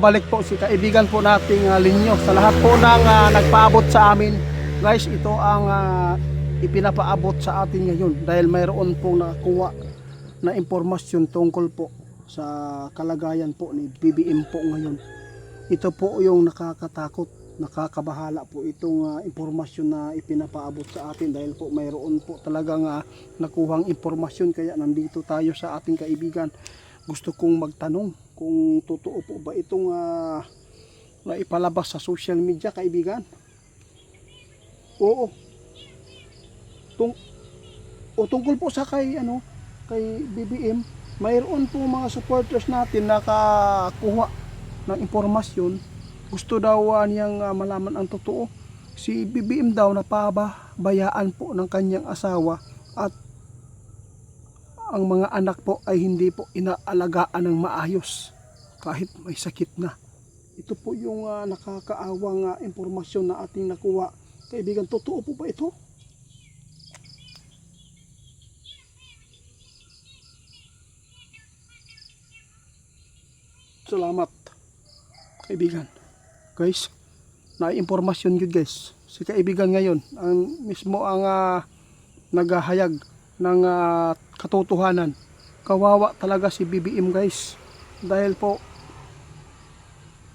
balik po si kaibigan po nating Linyo. Sa lahat po ng nagpaabot sa amin, guys, ito ang ipinapaabot sa atin ngayon dahil mayroon pong nakakuha na impormasyon tungkol po sa kalagayan po ni BBM po ngayon. Ito po yung nakakatakot, nakakabahala po itong impormasyon na ipinapaabot sa atin dahil po mayroon po talagang nakuhang impormasyon, kaya nandito tayo sa ating kaibigan. Gusto kong magtanong kung totoo po ba itong na ipalabas sa social media, kaibigan. Oo. Tungkol po sa kay BBM, mayroon po mga supporters natin nakakuha ng impormasyon. Gusto daw niyang malaman ang totoo. Si BBM daw napabayaan po ng kanyang asawa at ang mga anak po ay hindi po inaalagaan ng maayos kahit may sakit na. Ito po yung nakakaawang impormasyon na ating nakuha. Kaibigan, totoo po ba ito? Salamat, kaibigan. Guys, na-impormasyon yun, guys. Si kaibigan ngayon ang mismo ang naghahayag ng katotohanan. Kawawa talaga si BBM, guys, dahil po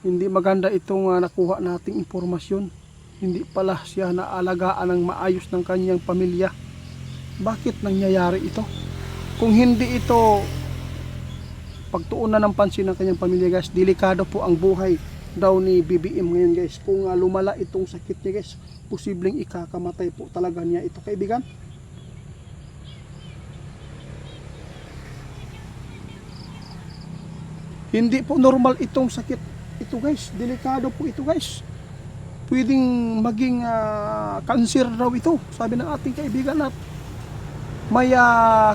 hindi maganda itong nakuha nating impormasyon. Hindi pala siya naalagaan ng maayos ng kanyang pamilya. Bakit nangyayari ito? Kung hindi ito pagtuunan ng pansin ng kanyang pamilya, guys, delikado po ang buhay daw ni BBM ngayon, guys. Kung lumala itong sakit niya, guys, posibleng ikakamatay po talaga niya ito, kaibigan. Hindi po normal itong sakit ito, guys. Delikado po ito, guys. Pwedeng maging cancer daw ito, sabi ng ating kaibigan, at may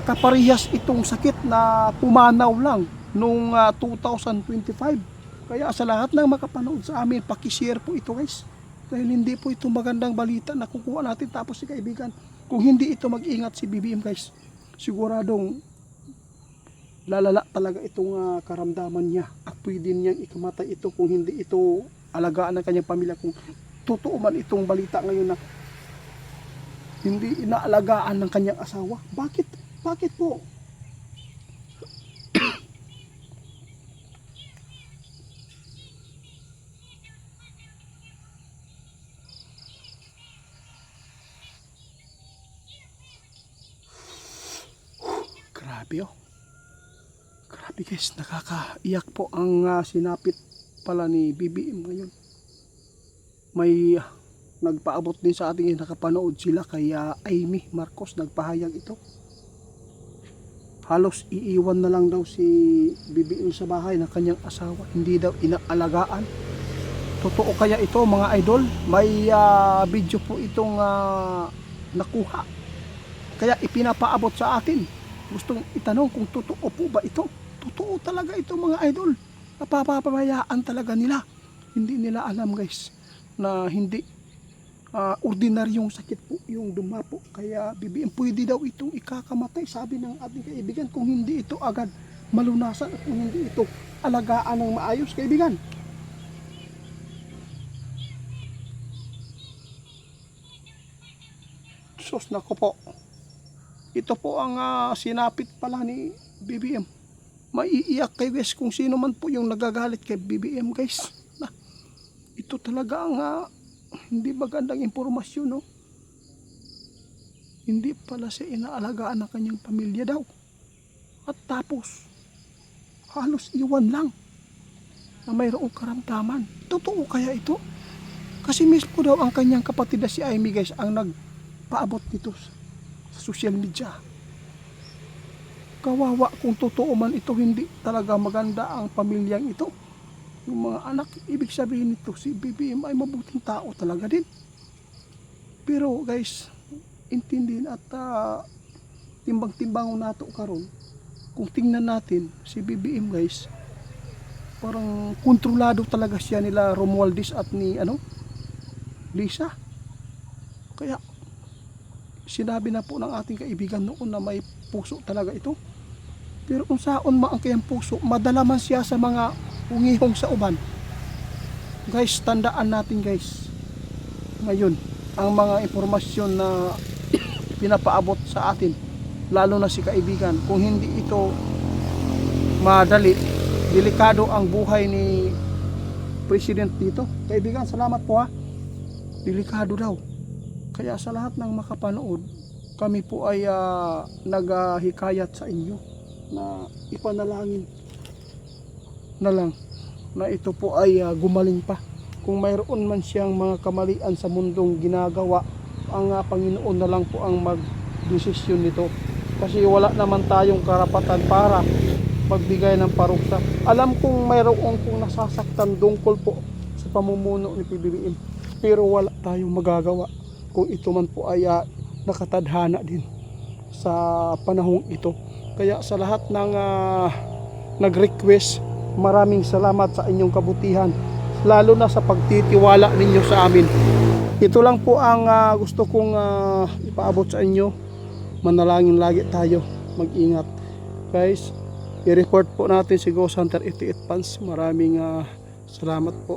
kaparehas itong sakit na pumanaw lang noong 2025. Kaya sa lahat ng makapanood sa amin, pakishare po ito, guys, dahil hindi po ito magandang balita na kukuha natin. Tapos si kaibigan, kung hindi ito mag-ingat si BBM, guys, siguradong lalala talaga itong karamdaman niya at pwede niyang ikamatay ito kung hindi ito alagaan ng kanyang pamilya. Kung totoo man itong balita ngayon na hindi inaalagaan ng kanyang asawa. Bakit po? Grabe, oh. Grabe, guys, nakakaiyak po ang sinapit pala ni BBM ngayon. May nagpaabot din sa ating nakapanood sila kay Amy Marcos, nagpahayag ito. Halos iiwan na lang daw si BBM sa bahay ng kanyang asawa, hindi daw inaalagaan. Totoo kaya ito, mga idol? May video po itong nakuha, kaya ipinapaabot sa atin. Gustong itanong kung totoo po ba ito. Totoo talaga ito, mga idol. Napapabayaan talaga nila. Hindi nila alam, guys, na hindi ordinaryong sakit po yung dumapo. Kaya BBM, pwede daw itong ikakamatay, sabi ng ating kaibigan, kung hindi ito agad malunasan at kung hindi ito alagaan ng maayos, kaibigan. Sus, nako po. Ito po ang sinapit pala ni BBM. Maiiyak kayo, guys, kung sino man po yung nagagalit kay BBM, guys. Ito talaga ang hindi magandang impormasyon, no? Hindi pala siya inaalagaan ng kanyang pamilya daw. At tapos, halos iwan lang na mayroong karamdaman. Totoo kaya ito? Kasi mismo daw ang kanyang kapatid na si Amy, guys, ang nagpaabot nito sa social media. Kawawa kung totoo man ito, hindi talaga maganda ang pamilyang ito. Yung mga anak, ibig sabihin nito, si BBM ay mabuting tao talaga din. Pero, guys, intindihin at timbang-timbangon nato karon. Kung tingnan natin si BBM, guys, parang kontrolado talaga siya nila Romualdez at ni Lisa. Kaya sinabi na po ng ating kaibigan noon na may puso talaga ito. Pero kung saon man ang kayang puso, madala man siya sa mga ungihong sa uban, Guys, tandaan natin guys. Ngayon, ang mga impormasyon na pinapaabot sa atin, lalo na si kaibigan, kung hindi ito madali, delikado ang buhay ni President dito. Kaibigan, salamat po ha. Delikado daw. Kaya sa lahat ng makapanood, kami po ay naghikayat sa inyo na ipanalangin na lang na ito po ay gumaling pa. Kung mayroon man siyang mga kamalian sa mundong ginagawa, ang Panginoon na lang po ang magdesisyon nito. Kasi wala naman tayong karapatan para magbigay ng parusa. Alam kong mayroon kong nasasaktan tungkol po sa pamumuno ni PBBM. Pero wala tayong magagawa kung ito man po ay nakatadhana din sa panahong ito. Kaya sa lahat ng nag-request, maraming salamat sa inyong kabutihan, lalo na sa pagtitiwala ninyo sa amin. Ito lang po ang gusto kong ipaabot sa inyo. Manalangin lagi tayo, mag-ingat guys. I-report po natin si Ghost Hunter 88 Pans. Maraming salamat po.